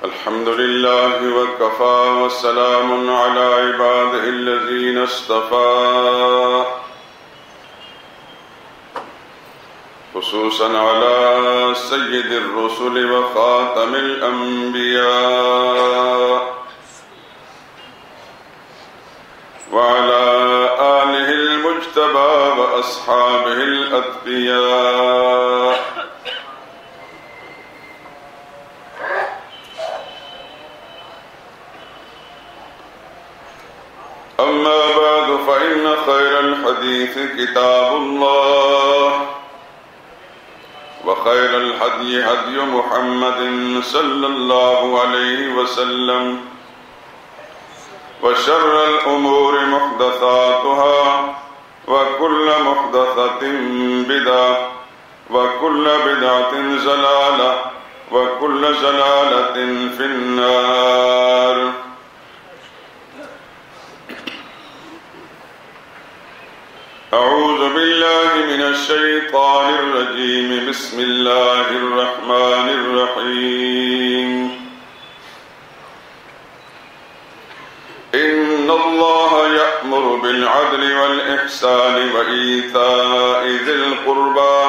الحمد لله وكفى وسلام على عباده الذين اصطفى خصوصا على سيد الرسل وخاتم الأنبياء وعلى آله المجتبى وأصحابه الأتقياء أما بعد فإن خير الحديث كتاب الله وخير الهدي هدي محمد صلى الله عليه وسلم وشر الأمور محدثاتها وكل محدثة بدعة وكل بدعة ضلالة وكل ضلالة في النار. أعوذ بالله من الشيطان الرجيم. بسم الله الرحمن الرحيم. إن الله يأمر بالعدل والإحسان وإيتاء ذي القربى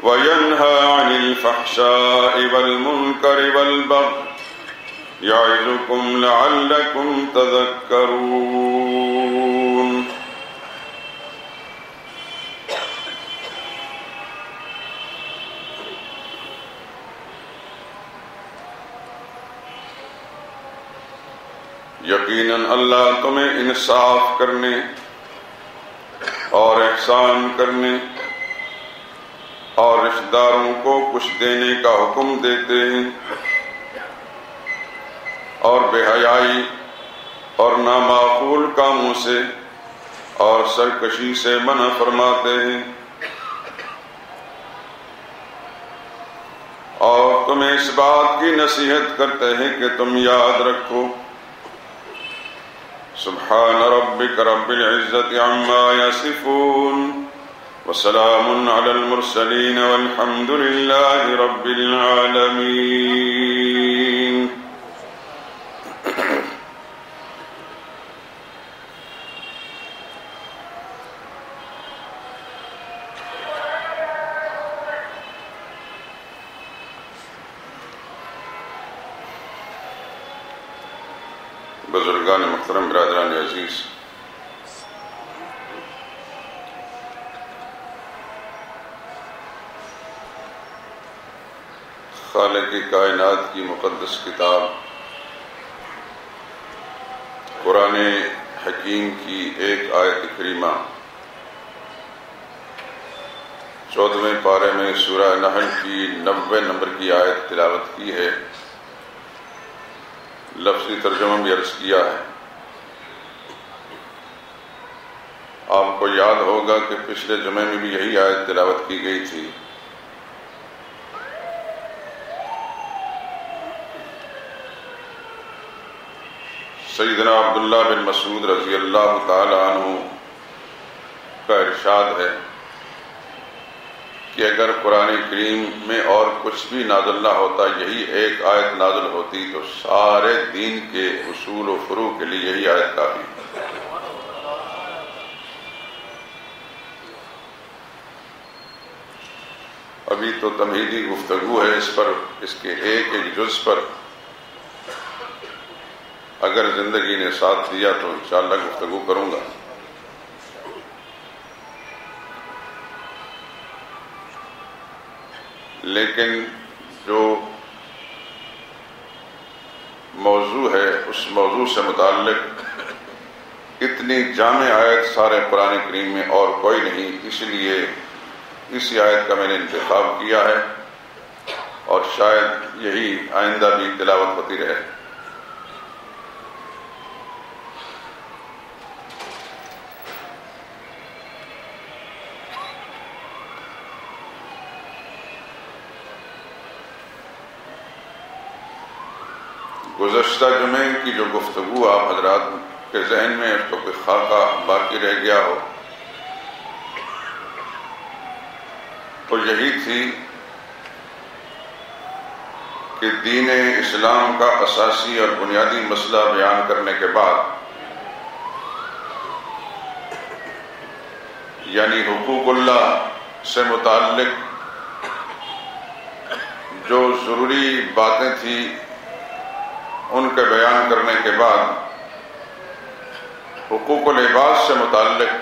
وينهى عن الفحشاء والمنكر والبغي يعظكم لعلكم تذكرون. یقیناً اللہ تمہیں انصاف کرنے اور احسان کرنے اور رشتہ داروں کو کچھ دینے کا حکم دیتے ہیں اور بے حیائی اور نامعقول کاموں سے اور سرکشی سے منع فرماتے ہیں اور تمہیں اس بات کی نصیحت کرتے ہیں کہ تم یاد رکھو سبحان ربك رب العزة عما يصفون وسلام على المرسلين والحمد لله رب العالمين. بزرگان محترم، برادران عزیز، خالق کائنات کی مقدس کتاب قرآن حکیم کی ایک آیت کریمہ 14ویں پارے میں سورہ نحل کی 90 نمبر کی آیت تلاوت کی ہے. لفظی ترجمہ بھی عرض کیا ہے. آپ کو یاد ہوگا کہ پچھلے جمعے میں بھی یہی آیت تلاوت کی گئی تھی. سیدنا عبداللہ بن مسعود رضی اللہ تعالی عنہ کا ارشاد ہے کہ اگر قرآن کریم میں اور کچھ بھی نازل نہ ہوتا، یہی ایک آیت نازل ہوتی تو سارے دین کے اصول و فروع کے لیے یہی آیت کافی. ابھی تو تمہیدی گفتگو ہے اس پر، اس کے ایک ایک جز پر. اگر زندگی نے ساتھ دیا تو انشاءاللہ گفتگو کروں گا. لیکن جو موضوع ہے اس موضوع سے متعلق اتنی جامع آیت سارے قرآن کریم میں اور کوئی نہیں، اس لیے اسی آیت کا میں نے انتخاب کیا ہے اور شاید یہی آئندہ بھی تلاوت ہوتی رہے. گزشتہ جمعے کی جو گفتگو آپ حضرات کے ذہن میں اس کو کوئی خاکہ باقی رہ گیا ہو تو یہی تھی کہ دین اسلام کا اساسی اور بنیادی مسئلہ بیان کرنے کے بعد یعنی حقوق اللہ سے متعلق جو ضروری باتیں تھیں ان کے بیان کرنے کے بعد حقوق العباد سے متعلق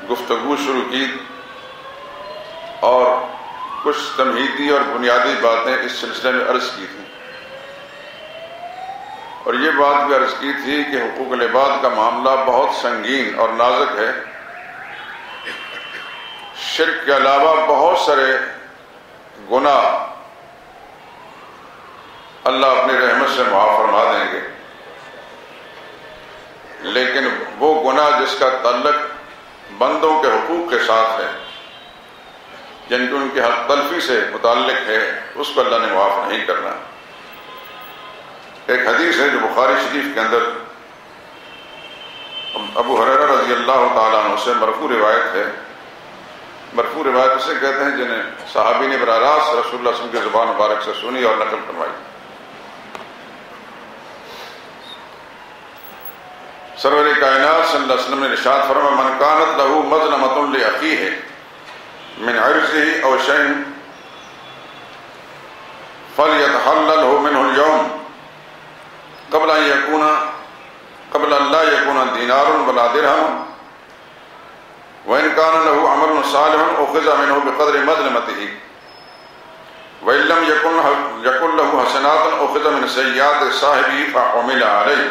گفتگو شروع کی اور کچھ تمہیدی اور بنیادی باتیں اس سلسلے میں عرض کی تھیں، اور یہ بات بھی عرض کی تھی کہ حقوق العباد کا معاملہ بہت سنگین اور نازک ہے۔ شرک کے علاوہ بہت سارے گناہ اللہ اپنی رحمت سے معاف فرما دیں گے، لیکن وہ گناہ جس کا تعلق بندوں کے حقوق کے ساتھ ہے، یعنی کہ ان کی حق تلفی سے متعلق ہے، اس کو اللہ نے معاف نہیں کرنا۔ ایک حدیث ہے جو بخاری شریف کے اندر ابو ہریرہ رضی اللہ تعالیٰ عنہ سے مرفوع روایت ہے۔ مرفوع روایت اسے کہتے ہیں جنہیں صحابی نے براہ راست رسول اللہ صلی اللہ علیہ وسلم کی زبان مبارک سے سنی اور نقل فرمائی۔ سرور کائنات صلی اللہ علیہ وسلم نے ارشاد فرمایا من کانت لہ مظلمۃ لاخیہ من عرضہ او شیء فلیتحللہ منہ اليوم قبل ان لا يكون دینار ولا درہم وإن كان له عمل صالح أخذ منه بقدر مظلمته وإن لم يكن له حسنات أخذ من سيئات صاحبه فحمل عليه۔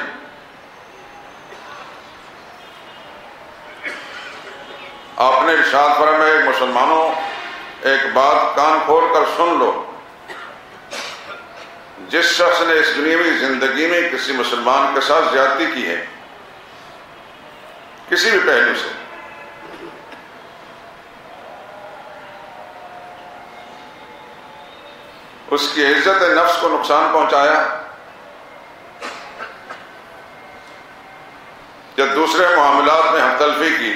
آپ نے ارشاد فرمایا مسلمانوں ایک بات کان کھول کر سن لو، جس شخص نے اس دنیاوی زندگی میں کسی مسلمان کے ساتھ زیادتی کی ہے کسی بھی پہلو سے، اس کی عزت نفس کو نقصان پہنچایا یا دوسرے معاملات میں ہم تلفی کی،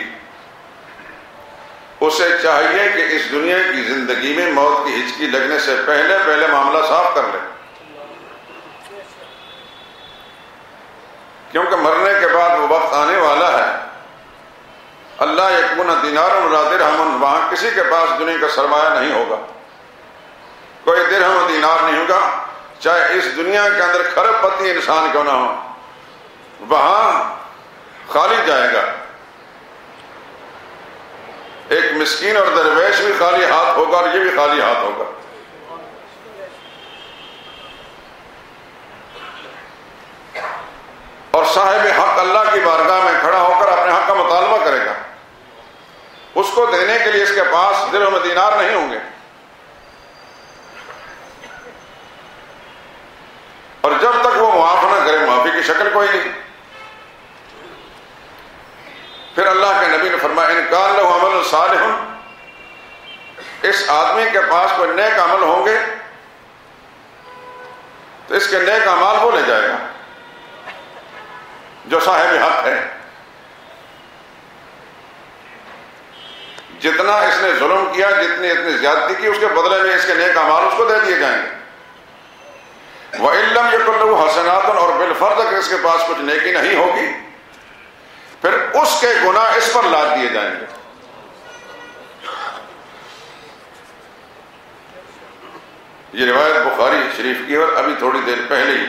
اسے چاہیے کہ اس دنیا کی زندگی میں موت کی ہچکی لگنے سے پہلے معاملہ صاف کر لے، کیونکہ مرنے کے بعد وہ وقت آنے والا ہے اللہ یکون دینار ولا درہم، وہاں کسی کے پاس دنیا کا سرمایہ نہیں ہوگا، کوئی درہم و دینار نہیں ہوگا، چاہے اس دنیا کے اندر کھرب پتی انسان کیوں نہ ہو، وہاں خالی جائے گا۔ ایک مسکین اور درویش بھی خالی ہاتھ ہوگا اور یہ بھی خالی ہاتھ ہوگا۔ اور صاحب حق اللہ کی بارگاہ میں کھڑا ہو کر اپنے حق کا مطالبہ کرے گا، اس کو دینے کے لیے اس کے پاس درہم و دینار نہیں ہوں گے، اور جب تک وہ معاف نہ کرے معافی کی شکل کوئی نہیں۔ پھر اللہ کے نبی نے فرمایا ان کان لہ عمل صالح، اس آدمی کے پاس کوئی نیک عمل ہوں گے تو اس کے نیک اعمال وہ لے جائے گا جو صاحب حق ہے۔ جتنا اس نے ظلم کیا، اتنی زیادتی کی، اس کے بدلے میں اس کے نیک اعمال اس کو دے دیے جائیں گے۔ وَإِن لَّمْ يَكُن لَّهُ حَسَنَاتٌ، اور بالفرض اگر اس کے پاس کچھ نیکی نہیں ہوگی پھر اس کے گناہ اس پر لاد دیے جائیں گے۔ یہ روایت بخاری شریف کی، اور ابھی تھوڑی دیر پہلے ہی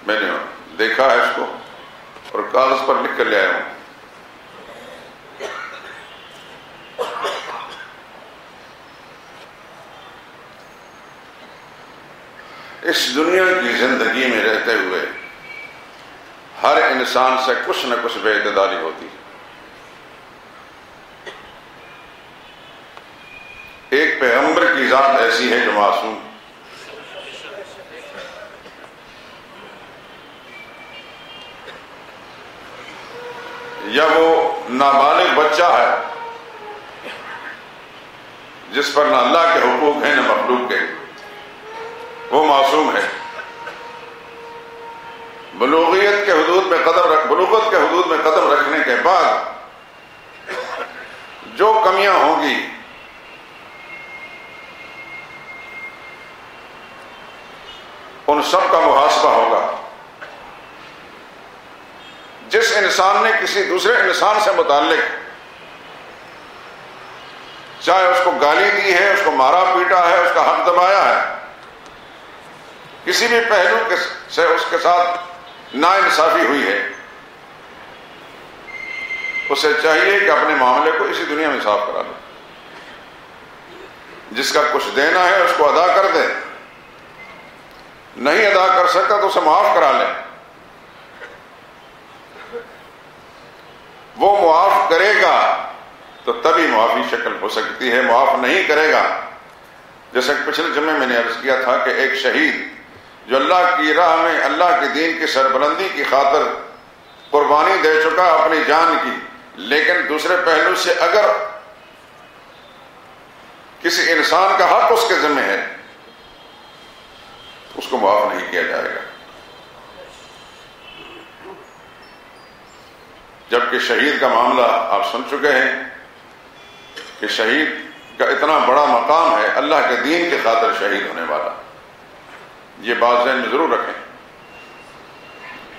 میں نے دیکھا ہے اس کو اور کاغذ پر لکھ کر لے آیا ہوں۔ اس دنیا کی زندگی میں رہتے ہوئے ہر انسان سے کچھ نہ کچھ بے اعتدالی ہوتی ہے۔ ایک پیغمبر کی ذات ایسی ہے جو معصوم، یا وہ نابالغ بچہ ہے جس پر نہ اللہ کے حقوق ہیں نہ مخلوق کے، وہ معصوم ہے۔ بلوغت کے حدود میں قدم رکھنے کے بعد جو کمیاں ہوں گی ان سب کا محاسبہ ہوگا۔ جس انسان نے کسی دوسرے انسان سے متعلق چاہے اس کو گالی دی ہے، اس کو مارا پیٹا ہے، اس کا حق دبایا ہے، کسی بھی پہلو سے اس کے ساتھ ناانصافی ہوئی ہے، اسے چاہیے کہ اپنے معاملے کو اسی دنیا میں صاف کرا لے۔ جس کا کچھ دینا ہے اس کو ادا کر دے، نہیں ادا کر سکتا تو اسے معاف کرا لے۔ وہ معاف کرے گا تو تبھی معافی شکل ہو سکتی ہے، معاف نہیں کرے گا، جیسا کہ پچھلے جمعے میں نے عرض کیا تھا کہ ایک شہید جو اللہ کی راہ میں اللہ کے دین کی سربلندی کی خاطر قربانی دے چکا اپنی جان کی، لیکن دوسرے پہلو سے اگر کسی انسان کا حق اس کے ذمہ ہے اس کو معاف نہیں کیا جائے گا۔ جبکہ شہید کا معاملہ آپ سن چکے ہیں کہ شہید کا اتنا بڑا مقام ہے، اللہ کے دین کی خاطر شہید ہونے والا، یہ بات ذہن میں ضرور رکھیں۔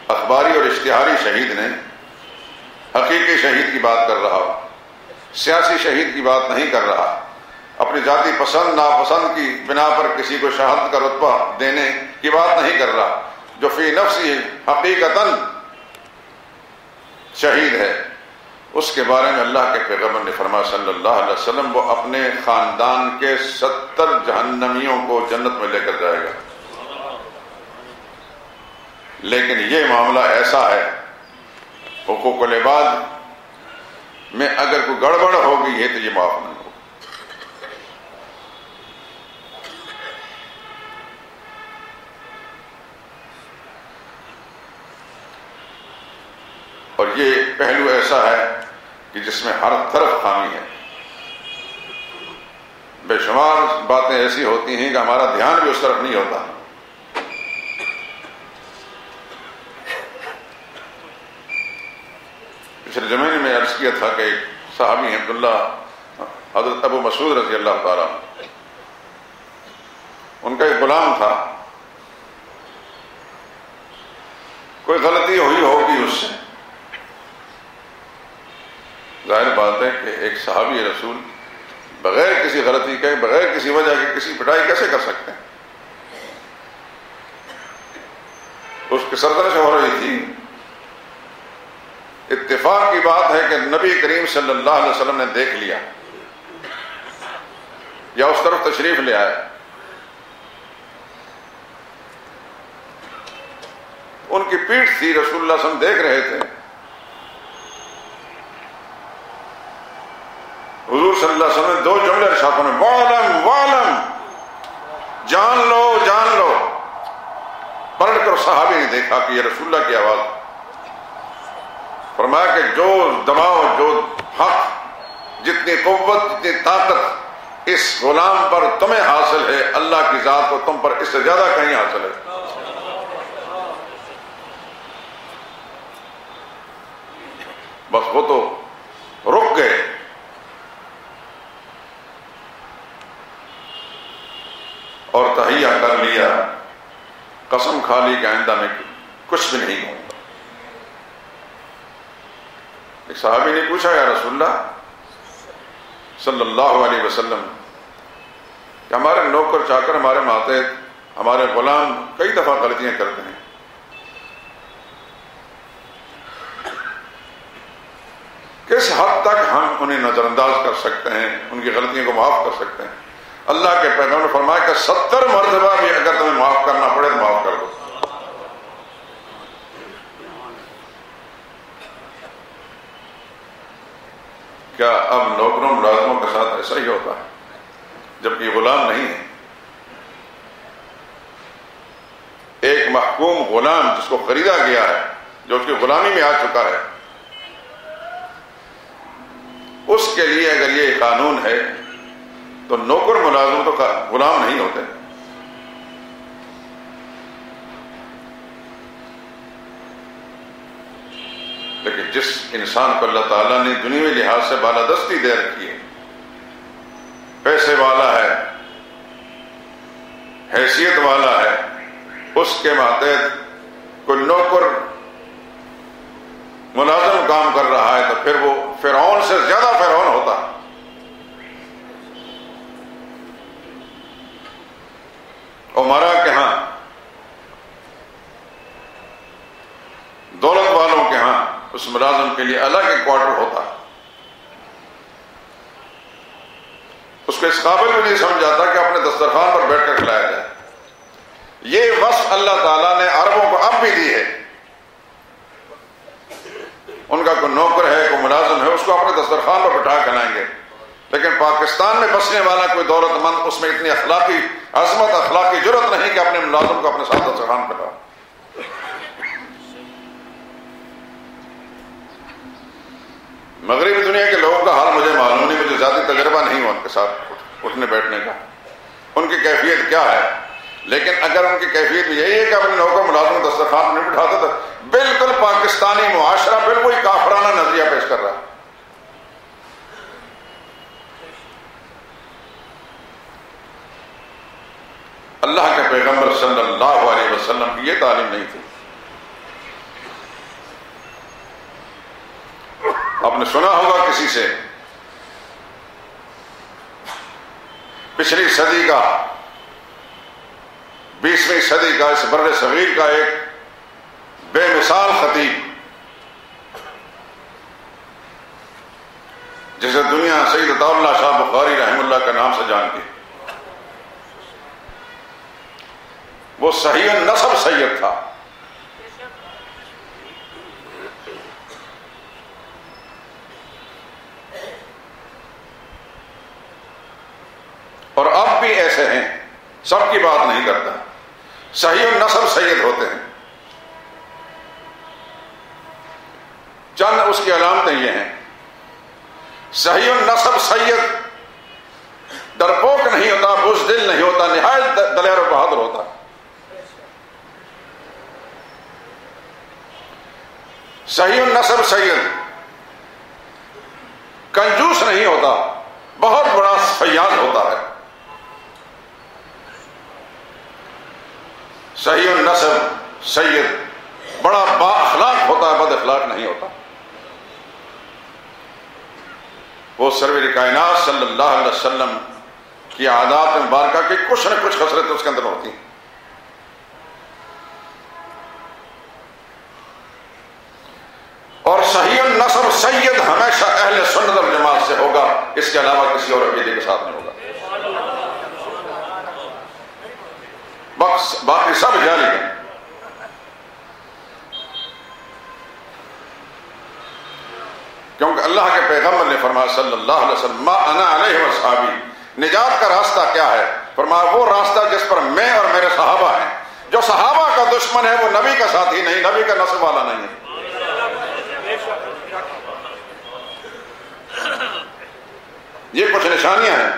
اخباری اور اشتہاری شہید نے، حقیقی شہید کی بات کر رہا ہوں، سیاسی شہید کی بات نہیں کر رہا، اپنی ذاتی پسند ناپسند کی بنا پر کسی کو شہادت کا رتبہ دینے کی بات نہیں کر رہا، جو فی نفسی حقیقتاً شہید ہے، اس کے بارے میں اللہ کے پیغمبر نے فرمایا صلی اللہ علیہ وسلم، وہ اپنے خاندان کے 70 جہنمیوں کو جنت میں لے کر جائے گا۔ لیکن یہ معاملہ ایسا ہے، حقوق العباد میں اگر کوئی گڑبڑ ہوگی ہے تو یہ معاف نہیں ہوگا۔ اور یہ پہلو ایسا ہے کہ جس میں ہر طرف خامی ہے، بے شمار باتیں ایسی ہوتی ہیں کہ ہمارا دھیان بھی اس طرف نہیں ہوتا۔ پچھلے جمعے میں عرض کیا تھا کہ ایک صحابی عبداللہ حضرت ابو مسعود رضی اللہ تعالیٰ، ان کا ایک غلام تھا، کوئی غلطی ہوئی ہوگی اس سے، ظاہر بات ہے کہ ایک صحابی رسول بغیر کسی غلطی کے، بغیر کسی وجہ کے کسی پٹائی کیسے کر سکتے ہیں؟ اس کی سرزنش ہو رہی تھی۔ اتفاق کی بات ہے کہ نبی کریم صلی اللہ علیہ وسلم نے دیکھ لیا یا اس طرف تشریف لے آئے، ان کی پیٹھ تھی، رسول اللہ صلی اللہ علیہ وسلم دیکھ رہے تھے، حضور صلی اللہ علیہ وسلم نے 2 جملے ارشاد فرمائے، وَعْلَمْ وَعْلَمْ، جان لو جان لو۔ پلٹ کر صحابی نے دیکھا کہ یہ رسول اللہ کی آواز، فرمایا کہ جو دباؤ، جو حق، جتنی قوت، جتنی طاقت اس غلام پر تمہیں حاصل ہے، اللہ کی ذات کو تم پر اس سے زیادہ کہیں حاصل ہے۔ بس وہ تو رک گئے۔ اور تہیہ کر لیا، قسم کھا لی کہ آئندہ میں کچھ بھی نہیں کہوں گا۔ ایک صحابی نے پوچھا، یا رسول اللہ صلی اللہ علیہ وسلم، کہ ہمارے نوکر چاکر، ہمارے ماتحت، ہمارے غلام کئی دفعہ غلطیاں کرتے ہیں، کس حد تک ہم انہیں نظر انداز کر سکتے ہیں، ان کی غلطیوں کو معاف کر سکتے ہیں؟ اللہ کے پیغمبر نے فرمایا کہ 70 مرتبہ بھی اگر تمہیں معاف کرنا پڑے تو معاف کر دو۔ کیا اب نوکروں ملازموں کے ساتھ ایسا ہی ہوتا ہے جبکہ یہ غلام نہیں ہے؟ ایک محکوم غلام جس کو خریدا گیا ہے، جو اس کی غلامی میں آ چکا ہے، اس کے لیے اگر یہ قانون ہے تو نوکر ملازم تو غلام نہیں ہوتے۔ لیکن جس انسان کو اللہ تعالیٰ نے دنیاوی لحاظ سے بالادستی دے رکھی ہے، پیسے والا ہے، حیثیت والا ہے، اس کے ماتحت کوئی نوکر ملازم کام کر رہا ہے تو پھر وہ فرعون سے زیادہ فرعون ہوتا ہے. عمرا کے ہاں، دولت والوں کے ہاں اس ملازم کے لیے الگ ایک کوارٹر ہوتا ہے. اس کو اس قابل بھی نہیں سمجھاتا کہ اپنے دسترخوان پر بیٹھ کر کھلایا جائے. یہ وصف اللہ تعالیٰ نے عربوں کو اب بھی دی ہے. ان کا کوئی نوکر ہے، کوئی ملازم ہے، اس کو اپنے دسترخوان پر بٹھا کھلائیں گے. لیکن پاکستان میں بسنے والا کوئی دولت مند، اس میں اتنی اخلاقی عظمت، اخلاقی جرت نہیں کہ اپنے ملازم کو اپنے ساتھ دسترخوان پہ لاؤ. مغربی دنیا کے لوگوں کا حال مجھے معلوم نہیں، مجھے ذاتی تجربہ نہیں ہوا ان کے ساتھ اٹھنے بیٹھنے کا، ان کی کیفیت کیا ہے. لیکن اگر ان کی کیفیت یہی ہے کہ اپنے نوکر ملازم دسترخوان نہیں بٹھاتے تو بالکل پاکستانی معاشرہ بالکل کافرانہ نظریہ پیش کر رہا ہے. اللہ کے پیغمبر صلی اللہ علیہ وسلم کی یہ تعلیم نہیں تھی. آپ نے سنا ہوگا کسی سے پچھلی صدی کا، 20ویں صدی کا، اس بر صغیر کا ایک بے مثال خطیب جسے دنیا سید عطا اللہ شاہ بخاری رحم اللہ کے نام سے جانتی، وہ صحیح النسب سید تھا. اور اب بھی ایسے ہیں، سب کی بات نہیں کرتا، صحیح النسب سید ہوتے ہیں. چند اس کی علامتیں یہ ہیں: صحیح النسب سید ڈرپوک نہیں ہوتا، بزدل نہیں ہوتا، نہایت دلیر و بہادر ہوتا. صحیح النسب سید کنجوس نہیں ہوتا، بہت بڑا فیاض ہوتا ہے. صحیح النسب سید بڑا با اخلاق ہوتا ہے، بد اخلاق نہیں ہوتا. وہ سرور کائنات صلی اللہ علیہ وسلم کی عادات مبارکہ کی کچھ نہ کچھ خصلتیں اس کے اندر ہوتی ہیں. اور صحیح النسب سید ہمیشہ اہل سنت والجماعت سے ہوگا، اس کے علاوہ کسی اور عقیدے کے ساتھ نہیں ہوگا. باقی سب جعلی ہیں. کیونکہ اللہ کے پیغمبر نے فرمایا صلی اللہ علیہ وسلم ما انا علیہ واصحابی، نجات کا راستہ کیا ہے؟ فرمایا وہ راستہ جس پر میں اور میرے صحابہ ہیں. جو صحابہ کا دشمن ہے وہ نبی کا ساتھی نہیں، نبی کا نسب والا نہیں ہے. یہ کچھ نشانیاں ہیں.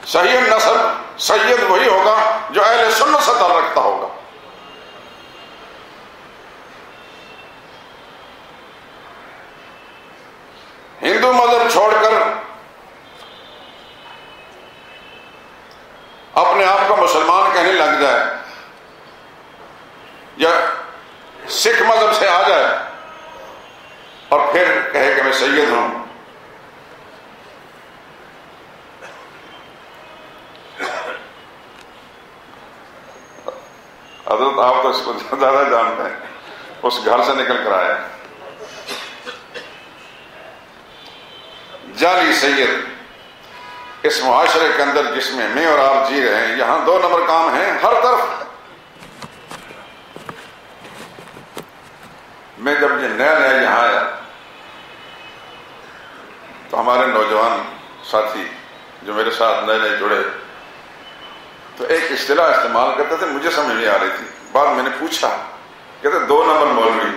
صحیح النسب سید وہی ہوگا جو اہل سنت سے تعلق رکھتا ہوگا. ہندو مذہب چھوڑ کر اپنے آپ کو مسلمان کہنے لگ جائے یا سکھ مذہب سے آ جائے اور پھر کہے کہ میں سید ہوں، حضرت آپ تو اس کو زیادہ جانتے ہیں، اس گھر سے نکل کر آیا. جعلی سید اس معاشرے کے اندر جس میں میں اور آپ جی رہے ہیں، یہاں 2 نمبر کام ہیں ہر طرف. میں جب یہ نیا یہاں آیا تو ہمارے نوجوان ساتھی جو میرے ساتھ نئے جڑے تو ایک اصطلاح استعمال کرتے تھے، مجھے سمجھ نہیں آ رہی تھی. بعد میں نے پوچھا، کہتے 2 نمبر مولوی.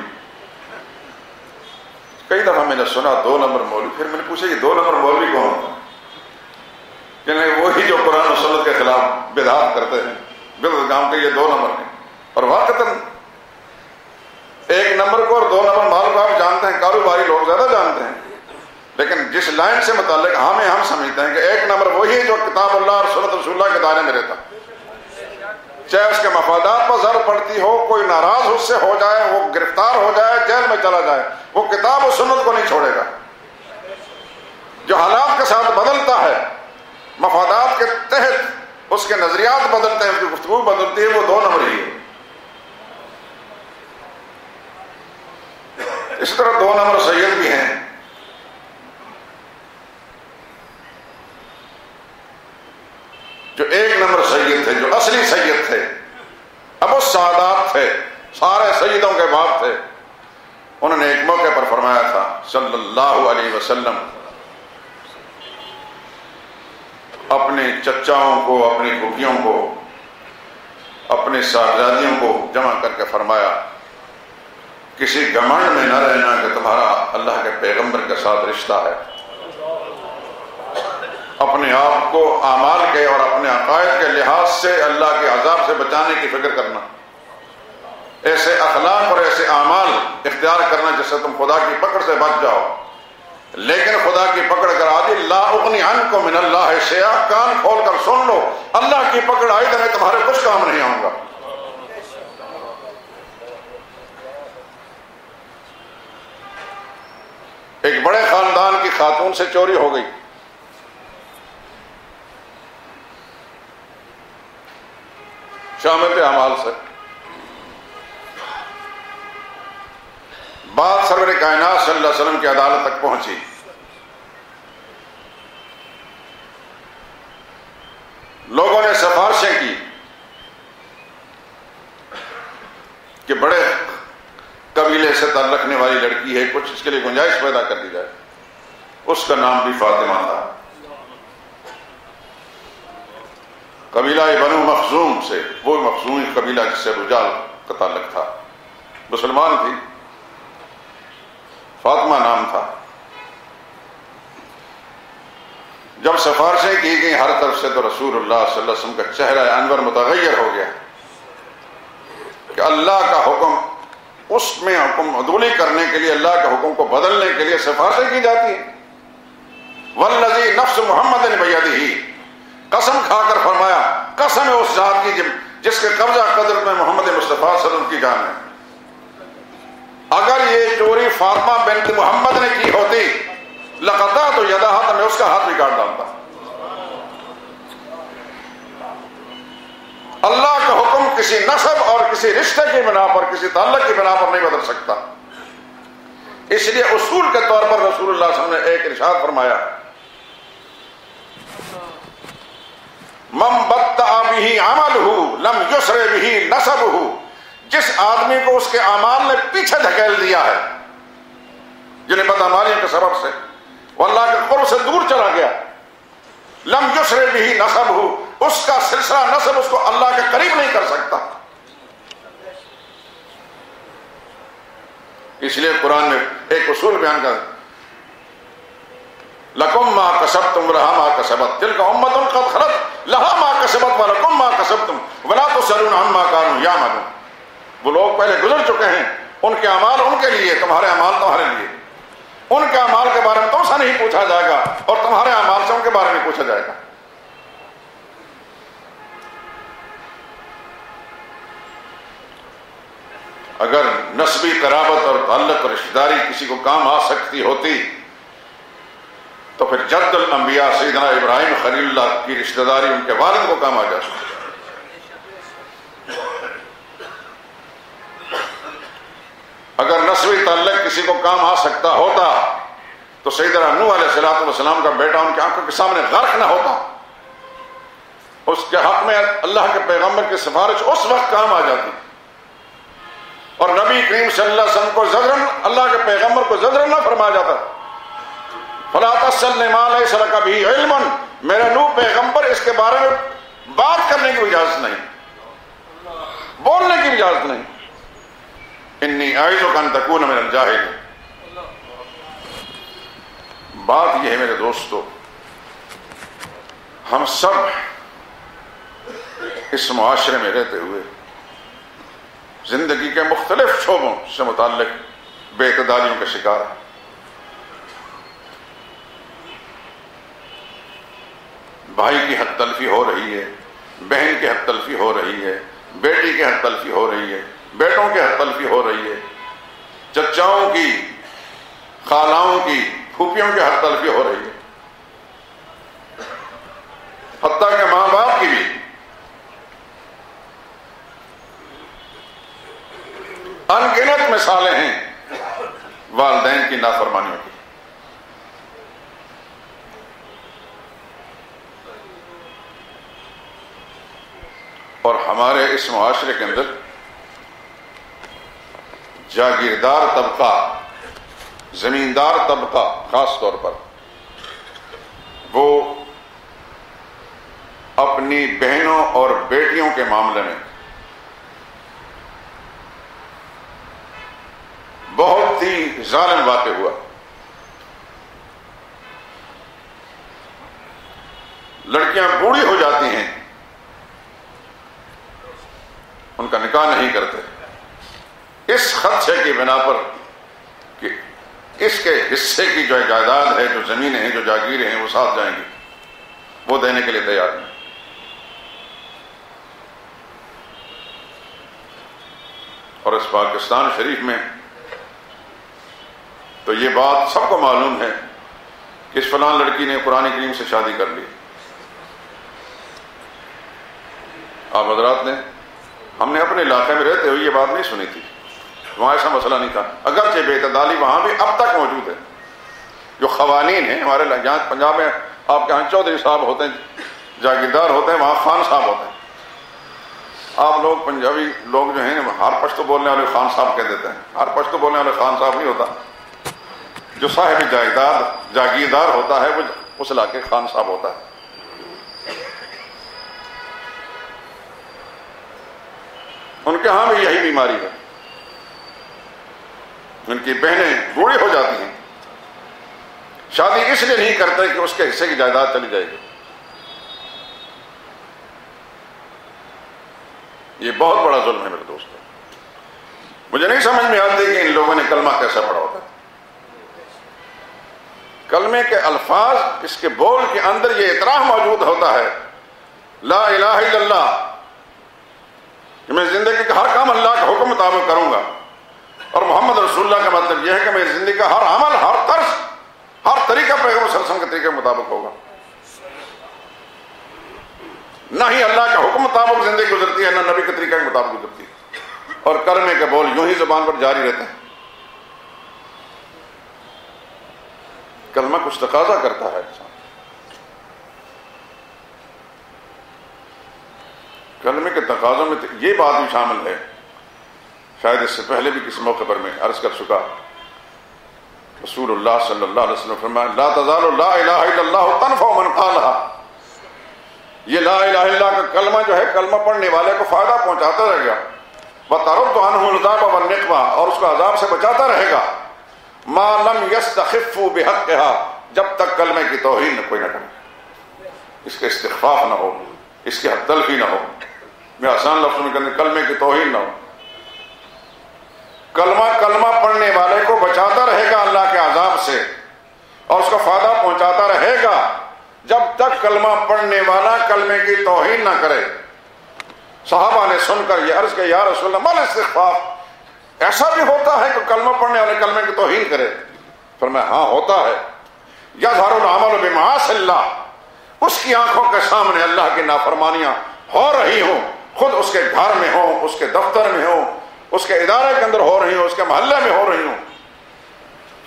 کئی دفعہ میں نے سنا 2 نمبر مولوی. پھر میں نے پوچھا یہ 2 نمبر مولوی کون ہوتا ہے؟ کہ وہی جو قرآن و سنت کے خلاف بدعات کرتے ہیں، بدعت کام کے، یہ 2 نمبر ہیں. اور واقعتاً 1 نمبر کو اور 2 نمبر مال کو آپ جانتے ہیں، کاروباری لوگ زیادہ جانتے ہیں. لیکن جس لائن سے متعلق ہم سمجھتے ہیں کہ ایک نمبر وہی جو کتاب اللہ اور سنت رسول اللہ کے دائرے میں رہتا، چاہے اس کے مفادات پر ضرورت پڑتی ہو، کوئی ناراض اس سے ہو جائے، وہ گرفتار ہو جائے، جیل میں چلا جائے، وہ کتاب و سنت کو نہیں چھوڑے گا۔ جو حالات کے ساتھ بدلتا ہے، مفادات کے تحت اس کے نظریات بدلتے ہیں، اس کی گفتگو بدلتی ہے، وہ دو نمبر ہی ہے۔ اس طرح دو نمبر سید بھی ہیں جو ایک نمبر سید تھے، جو اصلی سید تھے، ابو السعادات تھے، سارے سیدوں کے باپ تھے۔ انہوں نے ایک موقع پر فرمایا تھا صلی اللہ علیہ وسلم، اپنے چچاؤں کو، اپنی پھوپھیوں کو، اپنی صاحبزادیوں کو جمع کر کے فرمایا، کسی گھمنڈ میں نہ رہنا کہ تمہارا اللہ کے پیغمبر کے ساتھ رشتہ ہے۔ اپنے آپ کو اعمال کے اور اپنے عقائد کے لحاظ سے اللہ کے عذاب سے بچانے کی فکر کرنا، ایسے اخلاق اور ایسے اعمال اختیار کرنا جس سے تم خدا کی پکڑ سے بچ جاؤ۔ لیکن خدا کی پکڑ اگر آدھی، لا اغنی عنکم من اللہ شیئا، کان کھول کر سن لو، اللہ کی پکڑ آئی تو میں تمہارے کچھ کام نہیں آؤں گا۔ ایک بڑے خاندان کی خاتون سے چوری ہو گئی، شامت اعمال سے۔ بات سرور کائنات صلی اللہ علیہ وسلم کی عدالت تک پہنچی۔ لوگوں نے سفارشیں کی کہ بڑے قبیلے سے تعلق رکھنے والی لڑکی ہے، کچھ اس کے لیے گنجائش پیدا کر دی جائے۔ اس کا نام بھی فاطمہ تھا، قبیلہ بنو مخزوم سے، وہ مخزومی قبیلہ جس سے ابو جہل کا تعلق تھا، مسلمان تھی، فاطمہ نام تھا۔ جب سفارشیں کی گئیں ہر طرف سے تو رسول اللہ صلی اللہ علیہ وسلم کا چہرہ انور متغیر ہو گیا کہ اللہ کا حکم، اس میں حکم عدولی کرنے کے لیے، اللہ کے حکم کو بدلنے کے لیے سفارشیں کی جاتی ہیں۔ والذی نفس محمد بیدہ، قسم کھا کر فرمایا، قسم ہے اس ذات کی جس کے قبضہ قدر میں محمد مصطفیٰ صلی اللہ علیہ وسلم کی جان ہے، اگر یہ چوری فاطمہ بنت محمد نے کی ہوتی لقطعت یدہا، تو میں اس کا ہاتھ بھی کاٹ ڈالتا۔ اللہ کا حکم کسی نسب اور کسی رشتے کی بنا پر، کسی تعلق کی بنا پر نہیں بدل سکتا۔ اس لیے اصول کے طور پر رسول اللہ صلی اللہ علیہ وسلم نے ایک ارشاد فرمایا، من بطأ بہ عملہ لم یسر بہ نسبہ، جس آدمی کو اس کے اعمال نے پیچھے دھکیل دیا ہے، جنہیں بدعمالیوں کے سبب سے وہ اللہ کے قرب سے دور چلا گیا، لم یسر بہ نسبہ، اس کا سلسلہ نسب اس کو اللہ کے قریب نہیں کر سکتا۔ اس لیے قرآن نے ایک اصول بیان کر، لکم ما کسبتم ولہا ما کسبت، تلک امۃ قد خلت لہا ما کسبت ولکم ما کسبتم ولا تسألون عما کانوا یعملون۔ وہ لوگ پہلے گزر چکے ہیں، ان کے اعمال ان کے لیے، تمہارے اعمال تمہارے لیے۔ ان کے اعمال کے بارے میں تم سے نہیں پوچھا جائے گا، اور تمہارے اعمال سے ان کے بارے میں پوچھا جائے گا۔ اگر نسبی قرابت اور تعلق اور رشتہ داری کسی کو کام آ سکتی ہوتی تو پھر جد الانبیاء سیدنا ابراہیم خلیل اللہ کی رشتہ داری ان کے والد کو کام آ جاتی۔ اگر نسبی تعلق کسی کو کام آ سکتا ہوتا تو سیدنا نوح علیہ السلام کا بیٹا ان کی آنکھوں کے سامنے غرق نہ ہوتا۔ اس کے حق میں اللہ کے پیغمبر کی سفارش اس وقت کام آ جاتی، اور نبی کریم صلی اللہ علیہ وسلم کو زجرن، اللہ کے پیغمبر کو زجرن نہ فرمایا جاتا۔ فلا تسألنی ما لیس لک بہ علم، میرے نوح پیغمبر اس کے بارے میں بات کرنے کی اجازت نہیں، بولنے کی اجازت نہیں۔ انی اعظک ان تکون من الجاہلین۔ بات یہ ہے میرے دوستو، ہم سب اس معاشرے میں رہتے ہوئے زندگی کے مختلف شعبوں سے متعلق بے اعتدالیوں کا شکار ہیں۔ بھائی کی حق تلفی ہو رہی ہے، بہن کی حق تلفی ہو رہی ہے، بیٹی کی حق تلفی ہو رہی ہے، بیٹوں کی حق تلفی ہو رہی ہے، چچاؤں کی، خالاؤں کی، پھوپھیوں کی حق تلفی ہو رہی ہے، حتیٰ کہ ماں باپ کی بھی۔ انگنت مثالیں ہیں والدین کی نافرمانیوں کی۔ اور ہمارے اس معاشرے کے اندر جاگیردار طبقہ، زمیندار طبقہ خاص طور پر، وہ اپنی بہنوں اور بیٹیوں کے معاملے میں بہت ہی ظالم واقع ہوا۔ لڑکیاں بوڑھی ہو جاتی ہیں، ان کا نکاح نہیں کرتے اس خدشے کی بنا پر کہ اس کے حصے کی جو جائیداد ہے، جو زمینیں ہیں، جو جاگیریں ہیں، وہ ساتھ جائیں گی، وہ دینے کے لیے تیار نہیں۔ اور اس پاکستان شریف میں تو یہ بات سب کو معلوم ہے کہ اس فلاں لڑکی نے قرآن کریم سے شادی کر لی۔ آپ حضرات نے، ہم نے اپنے علاقے میں رہتے ہوئے یہ بات نہیں سنی تھی، وہاں ایسا مسئلہ نہیں تھا، اگرچہ بے اعتدالی وہاں بھی اب تک موجود ہے۔ جو قوانین ہیں ہمارے یہاں پنجاب میں، آپ کے یہاں چودھری صاحب ہوتے ہیں، جاگیردار ہوتے ہیں، وہاں خان صاحب ہوتے ہیں۔ آپ لوگ پنجابی لوگ جو ہیں ہر پشتو بولنے والے خان صاحب کہہ دیتے ہیں، ہر پشتو بولنے والے خان صاحب نہیں ہوتا، جو صاحب جاگیردار ہوتا ہے وہ اس علاقے خان صاحب ہوتا ہے۔ ان کے ہاں بھی یہی بیماری ہے، ان کی بہنیں بوڑھی ہو جاتی ہیں، شادی اس لیے نہیں کرتے کہ اس کے حصے کی جائیداد چلی جائے گی۔ یہ بہت بڑا ظلم ہے میرے دوستوں۔ مجھے نہیں سمجھ میں آتی کہ ان لوگوں نے کلمہ کیسا پڑھا ہوتا ہے۔ کلمے کے الفاظ، اس کے بول کے اندر یہ اعتراف موجود ہوتا ہے، لا الہ الا اللہ، کہ میں زندگی کا ہر کام اللہ کے حکم مطابق کروں گا، اور محمد رسول اللہ کا مطلب یہ ہے کہ میری زندگی کا ہر عمل، ہر طرز، ہر طریقہ پیغمبر صلی اللہ علیہ وسلم کے طریقے کے مطابق ہوگا۔ نہ ہی اللہ کے حکم مطابق زندگی گزرتی ہے، نہ نبی کے طریقے کے مطابق گزرتی ہے، اور کلمے کے بول یوں ہی زبان پر جاری رہتے ہیں۔ کلمہ کچھ تقاضا کرتا ہے انسان۔ کلمے کے تقاضوں میں یہ بات بھی شامل ہے، شاید اس سے پہلے بھی کسی موقع پر میں عرض کر چکا، رسول اللہ صلی اللہ علیہ وسلم فرمایا لا تزال لا الہ الا اللہ تنفع من قالها، یہ لا الہ الا اللہ کا کلمہ جو ہے کلمہ پڑھنے والے کو فائدہ پہنچاتا رہے گا، وترد عنہ العذاب والنقمہ، اور اس کو عذاب سے بچاتا رہے گا، ما لم یستخف بحقها، جب تک کلمے کی توہین کوئی نہ کرے، اس کے استخفاف نہ ہو، اس کی حق تلفی نہ ہو، میں آسان لفظوں میں کہتے ہیں کلمے کی توہین نہ ہو۔ کلمہ پڑھنے والے کو بچاتا رہے گا اللہ کے عذاب سے، اور اس کو فائدہ پہنچاتا رہے گا جب تک کلمہ پڑھنے والا کلمے کی توہین نہ کرے۔ صحابہ نے سن کر یہ عرض کہ یا رسول اللہ مال استخفاف، ایسا بھی ہوتا ہے کہ کلمہ پڑھنے والے کلمے کی توہین کرے؟ فرمایا ہاں ہوتا ہے، یظہر العمل بمعاصی اللہ، اس کی آنکھوں کے سامنے اللہ کی نافرمانیاں ہو رہی ہوں، خود اس کے گھر میں ہوں، اس کے دفتر میں ہوں، اس کے ادارے کے اندر ہو رہی ہوں، اس کے محلے میں ہو رہی ہوں،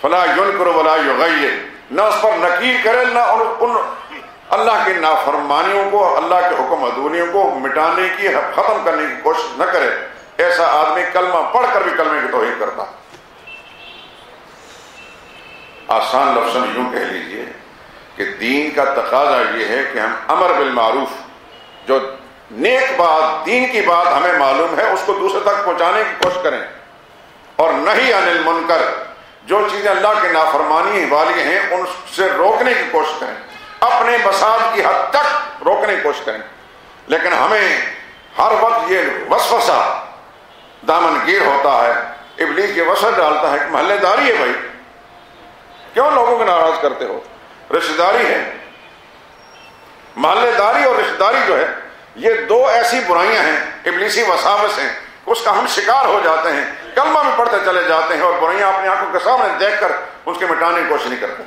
فلا ینکر ولا یغیر، نہ اس پر نکیر کرے، نہ ان اللہ کی نافرمانیوں کو، اللہ کے حکم عدولیوں کو مٹانے کی، ختم کرنے کی کوشش نہ کرے۔ ایسا آدمی کلمہ پڑھ کر بھی کلمے کی توہین کرتا۔ آسان لفظوں میں یوں کہہ لیجئے کہ دین کا تقاضا یہ ہے کہ ہم امر بالمعروف، جو نیک بات، دین کی بات ہمیں معلوم ہے، اس کو دوسرے تک پہنچانے کی کوشش کریں، اور نہی عن المنکر، جو چیزیں اللہ کی نافرمانی والی ہیں ان سے روکنے کی کوشش کریں، اپنے بساط کی حد تک روکنے کی کوشش کریں۔ لیکن ہمیں ہر وقت یہ وسوسہ دامن گیر ہوتا ہے، ابلیس یہ وسوسہ ڈالتا ہے کہ محلے داری ہے بھائی، کیوں لوگوں کو ناراض کرتے ہو، رشتہ داری ہے، محلے داری اور رشتہ داری جو ہے یہ دو ایسی برائیاں ہیں، ابلیسی وساوس ہیں، اس کا ہم شکار ہو جاتے ہیں، کلمہ میں پڑھتے چلے جاتے ہیں اور برائیاں اپنی آنکھوں کے سامنے دیکھ کر اس کے مٹانے کی کوشش نہیں کرتے۔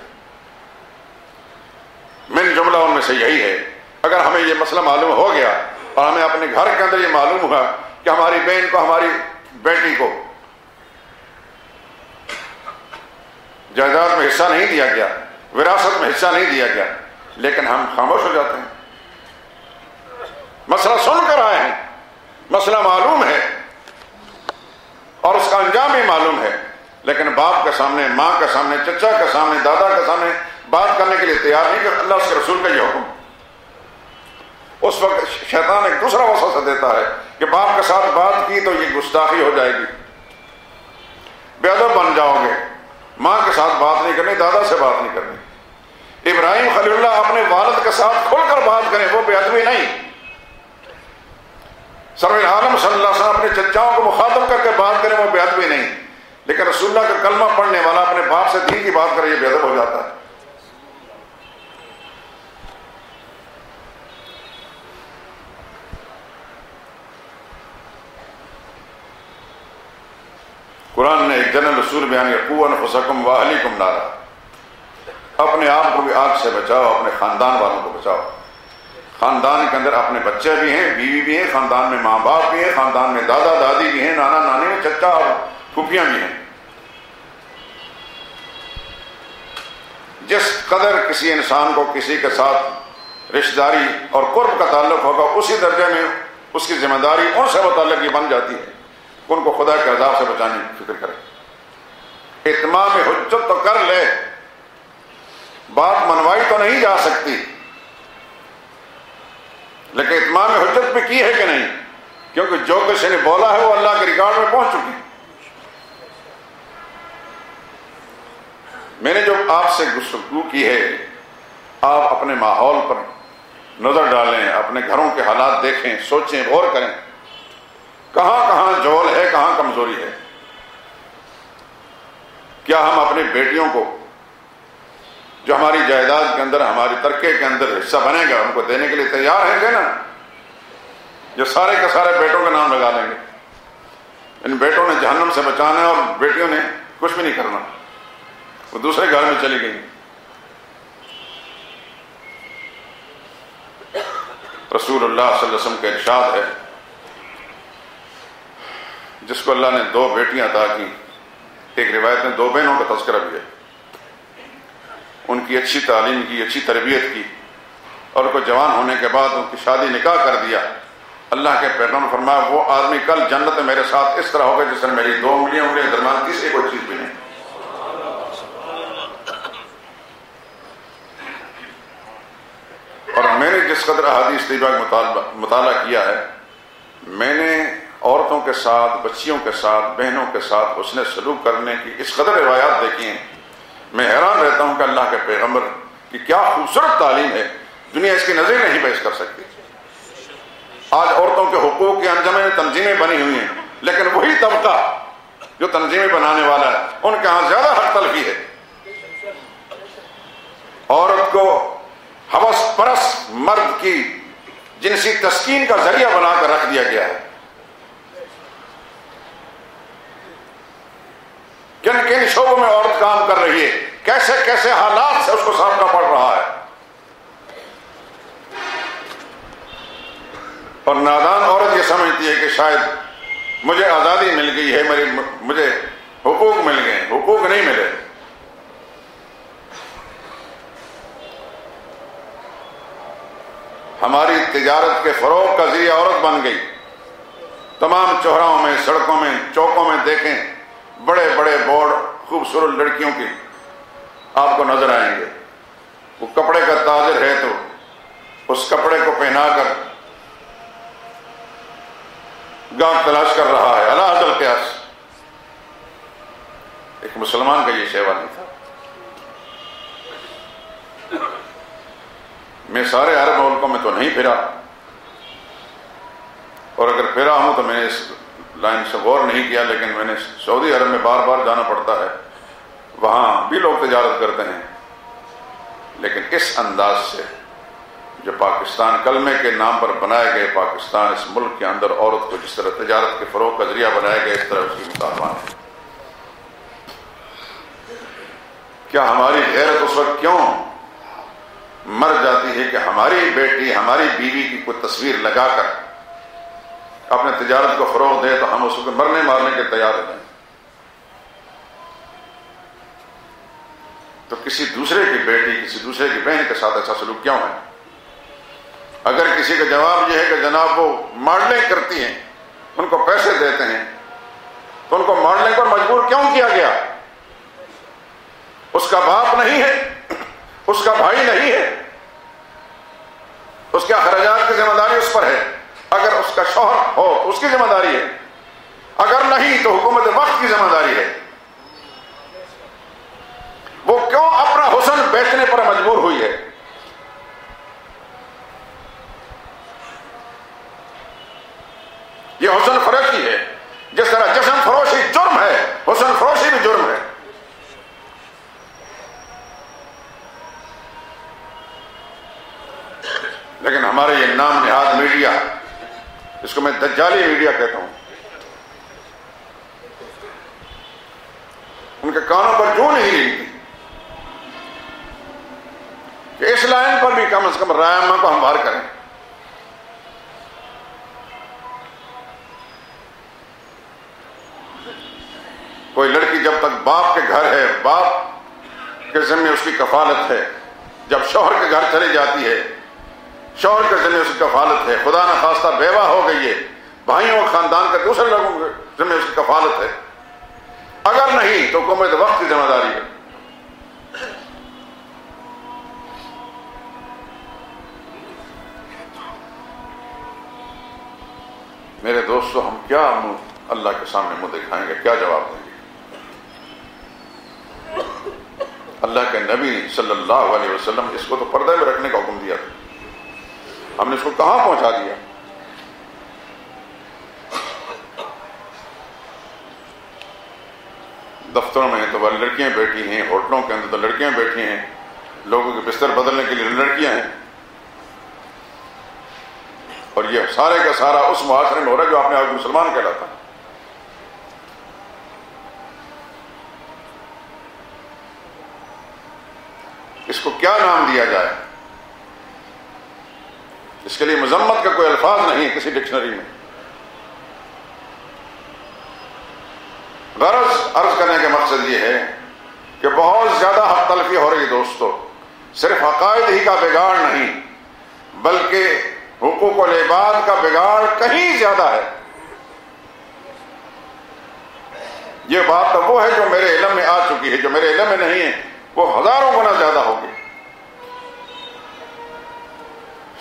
من جملہ ان میں سے یہی ہے، اگر ہمیں یہ مسئلہ معلوم ہو گیا اور ہمیں اپنے گھر کے اندر یہ معلوم ہوا کہ ہماری بہن کو، ہماری بیٹی کو جائیداد میں حصہ نہیں دیا گیا، وراثت میں حصہ نہیں دیا گیا، لیکن ہم خاموش ہو جاتے ہیں۔ مسئلہ سن کر آئے ہیں، مسئلہ معلوم ہے اور اس کا انجام بھی معلوم ہے، لیکن باپ کے سامنے، ماں کے سامنے، چچا کے سامنے، دادا کے سامنے بات کرنے کے لیے تیار نہیں کہ اللہ اس کے رسول کا یہ حکم۔ اس وقت شیطان ایک دوسرا وسوسہ دیتا ہے کہ باپ کے ساتھ بات کی تو یہ گستاخی ہو جائے گی، بے ادب بن جاؤ گے، ماں کے ساتھ بات نہیں کرنی، دادا سے بات نہیں کرنی۔ ابراہیم خلیل اللہ اپنے والد کے ساتھ کھل کر بات کریں، وہ بے ادبی نہیں۔ سرور عالم صلی اللہ علیہ وسلم اپنے چچاؤں کو مخاطب کر کے بات کریں، وہ بے ادبی نہیں، لیکن رسول اللہ کا کلمہ پڑھنے والا اپنے باپ سے دین کی بات کرے، یہ بے ادب ہو جاتا ہے۔ قرآن نے ایک جنرل اصول بیان کیا، قوا انفسکم واہلیکم نارا، اپنے آپ کو بھی آگ سے بچاؤ، اپنے خاندان والوں کو بچاؤ۔ خاندان کے اندر اپنے بچے بھی ہیں، بیوی بھی ہیں، خاندان میں ماں باپ بھی ہیں، خاندان میں دادا دادی بھی ہیں، نانا نانی، چچا اور پھوپھیاں بھی ہیں۔ جس قدر کسی انسان کو کسی کے ساتھ رشتہ داری اور قرب کا تعلق ہوگا، اسی درجے میں اس کی ذمہ داری ان سے متعلق یہ بن جاتی ہے کہ ان کو خدا کے عذاب سے بچانے کی فکر کرے۔ اتمام حجت تو کر لے، بات منوائی تو نہیں جا سکتی، لیکن اتمام حجت بھی کی ہے کہ نہیں، کیونکہ جو کسی نے بولا ہے وہ اللہ کے ریکارڈ میں پہنچ چکی۔ میں نے جو آپ سے گفتگو کی ہے، آپ اپنے ماحول پر نظر ڈالیں، اپنے گھروں کے حالات دیکھیں، سوچیں، غور کریں، کہاں کہاں جھول ہے، کہاں کمزوری ہے۔ کیا ہم اپنی بیٹیوں کو جو ہماری جائیداد کے اندر، ہماری ترکے کے اندر حصہ بنے گا، ان کو دینے کے لیے تیار ہیں کہ نا؟ جو سارے کے سارے بیٹوں کا نام لگا لیں گے، ان بیٹوں نے جہنم سے بچانا ہے اور بیٹیوں نے کچھ بھی نہیں کرنا، وہ دوسرے گھر میں چلی گئی۔ رسول اللہ صلی اللہ علیہ وسلم کا ارشاد ہے، جس کو اللہ نے 2 بیٹیاں عطا کی، ایک روایت میں 2 بہنوں کا تذکرہ بھی ہے، ان کی اچھی تعلیم کی، اچھی تربیت کی، اور ان کو جوان ہونے کے بعد ان کی شادی نکاح کر دیا۔ اللہ کے پیغمبر نے فرمایا، وہ آدمی کل جنت میں میرے ساتھ اس طرح ہوگا جس نے میری 2 انگلیاں درمیان کسی کوئی چیز بھی نہیں۔ اور میں نے جس قدر احادیث طیبہ کا مطالعہ کیا ہے، میں نے عورتوں کے ساتھ، بچیوں کے ساتھ، بہنوں کے ساتھ حسن سلوک کرنے کی اس قدر روایات دیکھی ہیں، میں حیران رہتا ہوں کہ اللہ کے پیغمبر کی کیا خوبصورت تعلیم ہے، دنیا اس کی نظر نہیں پیش کر سکتی۔ آج عورتوں کے حقوق کے انجمن تنظیمیں بنی ہوئی ہیں، لیکن وہی طبقہ جو تنظیمیں بنانے والا ہے، ان کے ہاں زیادہ حق تلفی ہے۔ عورت کو ہوس پرست مرد کی جنسی تسکین کا ذریعہ بنا کر رکھ دیا گیا ہے۔ کن کن شعبوں میں عورت کام کر رہی ہے، کیسے کیسے حالات سے اس کو سامنا پڑ رہا ہے، اور نادان عورت یہ سمجھتی ہے کہ شاید مجھے آزادی مل گئی ہے، مجھے حقوق مل گئے، حقوق نہیں ملے۔ ہماری تجارت کے فروغ کا ذریعہ عورت بن گئی۔ تمام چوراہوں میں، سڑکوں میں، چوکوں میں دیکھیں، بڑے بڑے بورڈ خوبصورت لڑکیوں کی آپ کو نظر آئیں گے۔ وہ کپڑے کا تاجر ہے تو اس کپڑے کو پہنا کر گاہک تلاش کر رہا ہے، علی حد القیاس۔ ایک مسلمان کا یہ شیوا نہیں تھا۔ میں سارے عرب ملکوں میں تو نہیں پھرا، اور اگر پھرا ہوں تو میں نے اس لائن سے غور نہیں کیا، لیکن میں نے سعودی عرب میں بار بار جانا پڑتا ہے، وہاں بھی لوگ تجارت کرتے ہیں، لیکن اس انداز سے جو پاکستان کلمے کے نام پر بنائے گئے پاکستان، اس ملک کے اندر عورت کو جس طرح تجارت کے فروغ کا ذریعہ بنایا گیا، اس طرح اس کی مسلمان ہے۔ کیا ہماری غیرت اس وقت کیوں مر جاتی ہے کہ ہماری بیٹی، ہماری بیوی کی کوئی تصویر لگا کر اپنے تجارت کو فروغ دے تو ہم اس کو مرنے مارنے کے تیار ہو جائیں؟ تو کسی دوسرے کی بیٹی، کسی دوسرے کی بہن کے ساتھ ایسا سلوک کیوں ہے؟ اگر کسی کا جواب یہ ہے کہ جناب وہ ماڈلنگ کرتی ہیں، ان کو پیسے دیتے ہیں، تو ان کو ماڈلنگ پر مجبور کیوں کیا گیا؟ اس کا باپ نہیں ہے، اس کا بھائی نہیں ہے، اس کے اخراجات کی ذمہ داری اس پر ہے۔ اگر اس کا شوہر ہو تو اس کی ذمہ داری ہے، اگر نہیں تو حکومت وقت کی ذمہ داری ہے۔ وہ کیوں اپنا حسن بیچنے پر مجبور ہوئی ہے؟ یہ حسن فروشی ہے، جس طرح جسم فروشی جرم ہے، حسن فروشی بھی جرم ہے۔ لیکن ہمارے یہ نام نہاد میڈیا، اس کو میں دجالی میڈیا کہتا ہوں، ان کے کانوں پر جو نہیں رہتی کہ اس لائن پر بھی کم از کم رائے کو ہم باہر کریں۔ کوئی لڑکی جب تک باپ کے گھر ہے، باپ کے ذمہ اس کی کفالت ہے، جب شوہر کے گھر چلی جاتی ہے، شوہر کے ذمہ اس کی کفالت ہے، خدا نہ خواستہ بیوہ ہو گئی ہے، بھائیوں خاندان کے دوسرے لوگوں کے ذمہ اس کی کفالت ہے، اگر نہیں تو حکومت وقت کی ذمہ داری ہے۔ میرے دوستو، ہم کیا اللہ کے سامنے منہ دکھائیں گے، کیا جواب دیں گے؟ اللہ کے نبی صلی اللہ علیہ وسلم اس کو تو پردے میں رکھنے کا حکم دیا تھا، ہم نے اس کو کہاں پہنچا دیا؟ دفتروں میں تو وہ لڑکیاں بیٹھی ہیں، ہوٹلوں کے اندر تو لڑکیاں بیٹھی ہیں، لوگوں کے بستر بدلنے کے لیے لڑکیاں ہیں، اور یہ سارے کا سارا اس معاشرے میں ہو رہا ہے جو اپنے آپ کو مسلمان کہلاتا ہے۔ اس کو کیا نام دیا جائے؟ اس کے لیے مذمت کا کوئی الفاظ نہیں ہے کسی ڈکشنری میں۔ غرض عرض کرنے کا مقصد یہ ہے کہ بہت زیادہ حق تلفی ہو رہی ہے دوستو، صرف عقائد ہی کا بگاڑ نہیں بلکہ حقوق العباد کا بگاڑ کہیں زیادہ ہے۔ یہ بات تو وہ ہے جو میرے علم میں آ چکی ہے، جو میرے علم میں نہیں ہے وہ ہزاروں گنا زیادہ ہوگی۔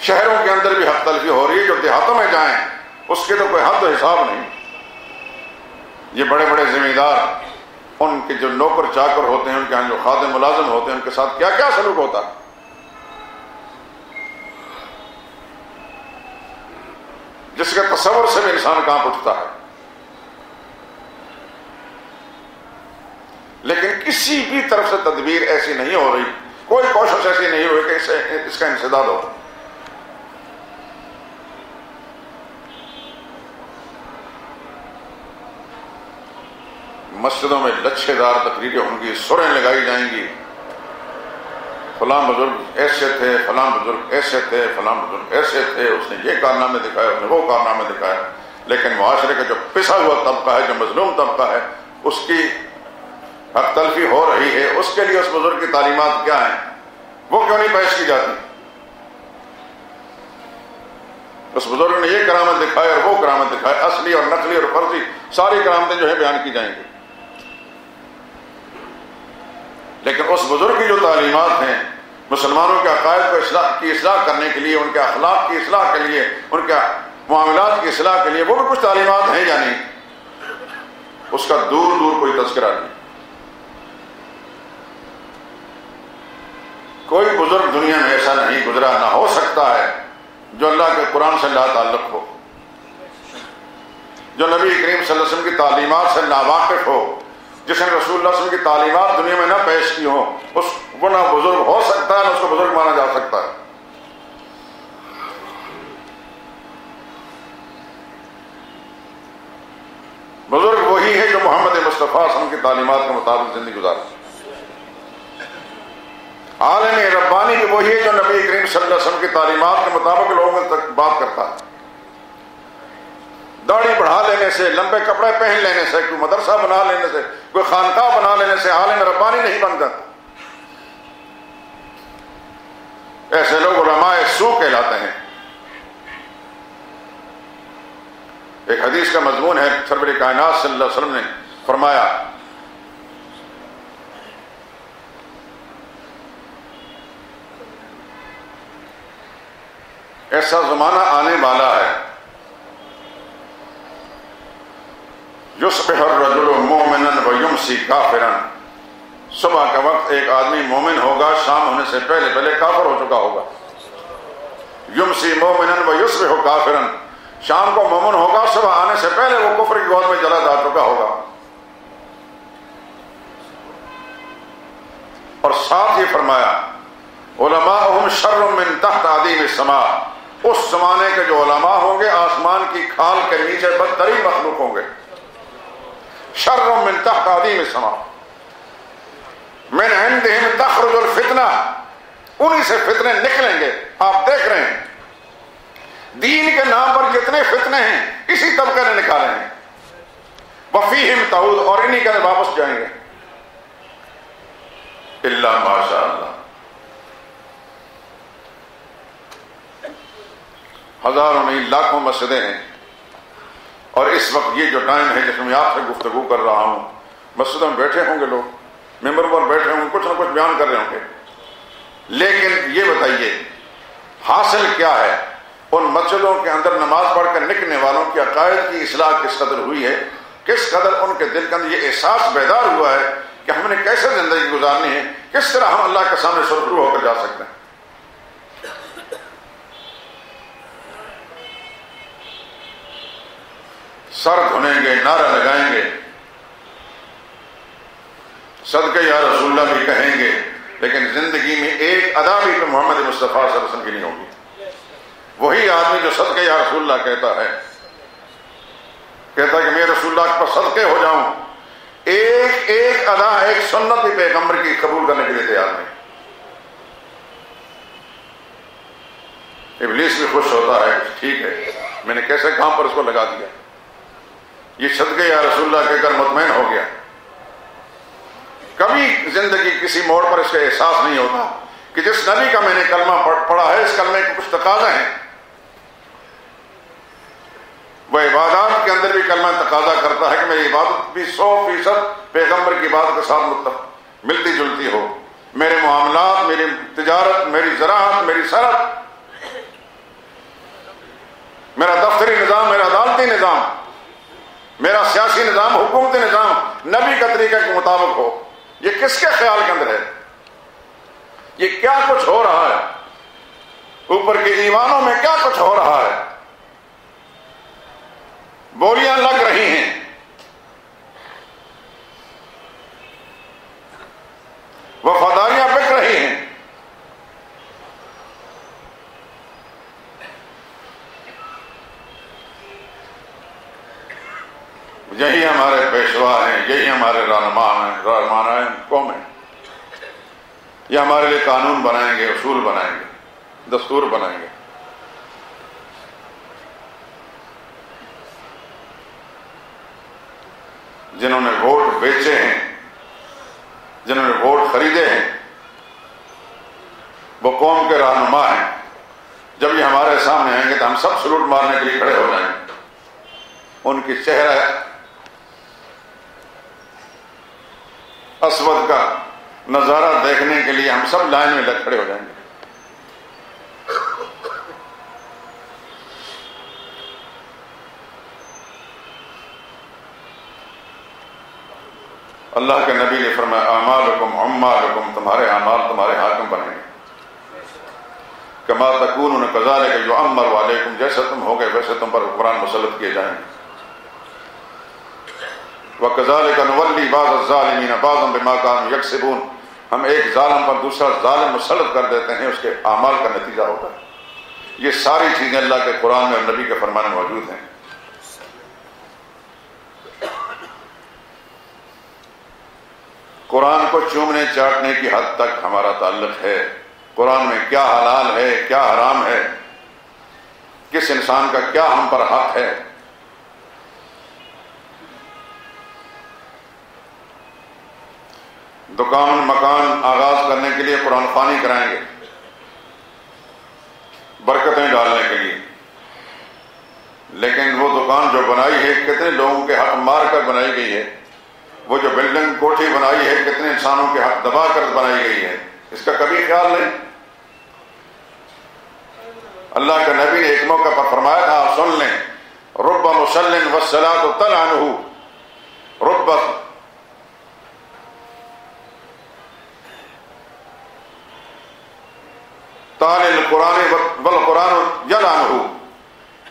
شہروں کے اندر بھی حق تلفی ہو رہی ہے، جو دیہاتوں میں جائیں اس کے تو کوئی حد و حساب نہیں۔ یہ بڑے بڑے ذمہ دار، ان کے جو نوکر چاکر ہوتے ہیں، ان کے یہاں جو خادم ملازم ہوتے ہیں، ان کے ساتھ کیا کیا سلوک ہوتا ہے۔ جس کے تصور سے بھی انسان کہاں اٹھتا ہے۔ لیکن کسی بھی طرف سے تدبیر ایسی نہیں ہو رہی، کوئی کوشش ایسی نہیں ہوئی کہ اس کا انسداد ہو۔ مسجدوں میں لچھے دار تقریریں ہوں گی، سریں لگائی جائیں گی، فلاں بزرگ ایسے تھے، فلاں بزرگ ایسے تھے، فلاں بزرگ ایسے تھے، اس نے یہ کارنامے دکھائے، اس نے وہ کارنامے دکھائے۔ لیکن معاشرے کا جو پسا ہوا طبقہ ہے، جو مظلوم طبقہ ہے، اس کی حق تلفی ہو رہی ہے۔ اس کے لیے اس بزرگ کی تعلیمات کیا ہیں، وہ کیوں نہیں پیش کی جاتی؟ اس بزرگ نے یہ کرامت دکھائی اور وہ کرامت دکھائی، اصلی اور نقلی اور فرضی ساری کرامتیں جو ہے بیان کی جائیں گی۔ لیکن اس بزرگ کی جو تعلیمات ہیں مسلمانوں کے عقائد کی اصلاح کرنے کے لیے، ان کے اخلاق کی اصلاح کے لیے، ان کے معاملات کی اصلاح کے لیے، وہ بھی کچھ تعلیمات ہیں یا نہیں؟ اس کا دور دور کوئی تذکرہ نہیں۔ کوئی بزرگ دنیا میں ایسا نہیں گزرا، نہ ہو سکتا ہے، جو اللہ کے قرآن سے لا تعلق ہو، جو نبی کریم صلی اللہ علیہ وسلم کی تعلیمات سے ناواقف ہو، جس نے رسول اللہ صلی اللہ علیہ وسلم کی تعلیمات دنیا میں نہ پیش کی ہو، وہ نہ بزرگ ہو سکتا ہے، نہ اس کو بزرگ مانا جا سکتا ہے۔ محمد مصطفیٰ صلی اللہ علیہ وسلم کی تعلیمات کے مطابق زندگی گزاریں۔ عالم ربانی بھی وہی ہے جو نبی کریم صلی اللہ علیہ وسلم کی تعلیمات کے مطابق لوگوں تک بات کرتا ہے۔ داڑھی بڑھا لینے سے، لمبے کپڑے پہن لینے سے، کوئی مدرسہ بنا لینے سے، کوئی خانقاہ بنا لینے سے عالم ربانی نہیں بن جاتا۔ ایسے لوگ علماء سوء کہلاتے ہیں۔ ایک حدیث کا مضمون ہے، سرور کائنات صلی اللہ علیہ وسلم نے فرمایا ایسا زمانہ آنے والا ہے یصبح الرجل مؤمنا ویمسی کافرا، صبح کا وقت ایک آدمی مومن ہوگا، شام ہونے سے پہلے پہلے کافر ہو چکا ہوگا۔ یمسی مومنا ویصبح کافرا، شام کو مومن ہوگا، صبح آنے سے پہلے وہ کفر کی گود میں چلا جا چکا ہوگا۔ اور ساتھ ہی فرمایا علماءہم شر من تحت عدیم السماء، اس زمانے کے جو علماء ہوں گے آسمان کی کھال کے نیچے بدترین مخلوق ہوں گے۔ شر من تحت عدیم السماء من عندہم تخرج الفتنہ، انہی سے فتنے نکلیں گے۔ آپ دیکھ رہے ہیں دین کے نام پر جتنے فتنے ہیں اسی طبقے نے نکالے ہیں۔ وفیہم تعود، اور انہی کے واپس جائیں گے۔ الا ماشاء اللہ، ہزاروں نہیں لاکھوں مسجدیں ہیں، اور اس وقت یہ جو ٹائم ہے جس میں آپ سے گفتگو کر رہا ہوں، مسجدوں میں بیٹھے ہوں گے لوگ، ممبر پر بیٹھے ہوں گے، کچھ نہ کچھ بیان کر رہے ہوں گے، لیکن یہ بتائیے حاصل کیا ہے؟ ان مسجدوں کے اندر نماز پڑھ کر نکلنے والوں کی عقائد کی اصلاح کس قدر ہوئی ہے، کس قدر ان کے دل کے اندر یہ احساس بیدار ہوا ہے کہ ہم نے کیسے زندگی گزارنی ہے، کس طرح ہم اللہ کے سامنے سرخرو ہو کر جا سکتے ہیں۔ سر دھنیں گے، نعرہ لگائیں گے، صدقے یا رسول اللہ بھی کہیں گے، لیکن زندگی میں ایک ادا بھی تو محمد مصطفیٰ صلی اللہ علیہ وسلم کی نہیں ہوگی۔ وہی آدمی جو صدقے یا رسول اللہ کہتا ہے کہ میں رسول اللہ پر صدقے ہو جاؤں، ایک ایک ادا، ایک سنت بھی پیغمبر کی قبول کرنے کے لیے تیار نہیں۔ ابلیس بھی خوش ہوتا ہے، ٹھیک ہے میں نے کیسے کام پر اس کو لگا دیا، یہ صدقے یا رسول اللہ کہہ کر مطمئن ہو گیا۔ کبھی زندگی کسی موڑ پر اس کا احساس نہیں ہوتا کہ جس نبی کا میں نے کلمہ پڑھا ہے اس کلمے کے کچھ تقاضے ہیں۔ وہ عبادات کے اندر بھی کلمہ تقاضا کرتا ہے کہ میری عبادت بھی 100% پیغمبر کی عبادت کے ساتھ ملتی جلتی ہو، میرے معاملات، میری تجارت، میری زراعت، میری صنعت، میرا دفتری نظام، میرا عدالتی نظام، میرا سیاسی نظام، حکومتی نظام نبی کا طریقہ کے مطابق ہو۔ یہ کس کے خیال کے اندر ہے؟ یہ کیا کچھ ہو رہا ہے؟ اوپر کے ایوانوں میں کیا کچھ ہو رہا ہے؟ بولیاں لگ رہی ہیں، وفاداریاں بک رہی ہیں، یہی ہمارے پیشوا ہیں، یہی ہمارے رہنمائے قوم ہیں، یہ ہمارے لیے قانون بنائیں گے، اصول بنائیں گے، دستور بنائیں گے۔ جنہوں نے ووٹ بیچے ہیں، جنہوں نے ووٹ خریدے ہیں، وہ قوم کے رہنما ہیں۔ جب یہ ہمارے سامنے آئیں گے تو ہم سب سلوٹ مارنے کے لیے کھڑے ہو جائیں گے۔ ان کی چہرہ اسود کا نظارہ دیکھنے کے لیے ہم سب لائن میں لگ کھڑے ہو جائیں گے۔ اللہ کے نبی نے فرمایا اعمالکم عمالکم، تمہارے اعمال تمہارے حاکم بنیں گے۔ کما تکونون کذالک یعمر علیکم، جیسے تم ہوگے ویسے تم پر حکمران مسلط کیے جائیں گے۔ وَكَذَلِكَ نُوَلِّي بَعْضَ الظَّالِمِينَ بَعْضًا بِمَا كَانُوا يَكْسِبُونَ، ہم ایک ظالم پر دوسرا ظالم مسلط کر دیتے ہیں، اس کے اعمال کا نتیجہ ہوتا ہے۔ یہ ساری چیزیں اللہ کے قرآن میں اور نبی کے فرمان میں موجود ہیں۔ قرآن کو چومنے چاٹنے کی حد تک ہمارا تعلق ہے. قرآن میں کیا حلال ہے، کیا حرام ہے، کس انسان کا کیا ہم پر حق ہے. دکان مکان آغاز کرنے کے لیے قرآن خوانی کرائیں گے، برکتیں ڈالنے کے لیے، لیکن وہ دکان جو بنائی ہے کتنے لوگوں کے حق مار کر بنائی گئی ہے، وہ جو بلڈنگ کوٹھی بنائی ہے کتنے انسانوں کے حق دبا کر بنائی گئی ہے، اس کا کبھی خیال نہیں. اللہ کے نبی نے ایک موقع پر فرمایا تھا، آپ سن لیں، رب مسلٍ والصلاة تلعنہ، رب تال القرآن والقرآن یلعنہ.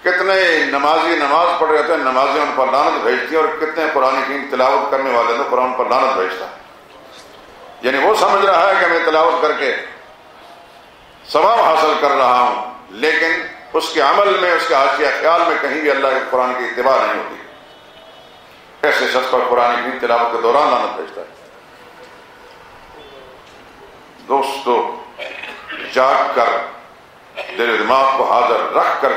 کتنے نمازی نماز پڑھ رہے تھے، نمازیں ان پر لعنت بھیجتی ہیں، اور کتنے قرآن کی تلاوت کرنے والے تھے قرآن پر لعنت بھیجتا ہے. یعنی وہ سمجھ رہا ہے کہ میں تلاوت کر کے ثواب حاصل کر رہا ہوں، لیکن اس کے عمل میں، اس کے حاشیہ خیال میں کہیں بھی اللہ کے قرآن کی اتباع نہیں ہوتی. ایسے شخص پر قرآن کی تلاوت کے دوران لعنت بھیجتا ہے. دوستو، جاگ کر دل و دماغ کو حاضر رکھ کر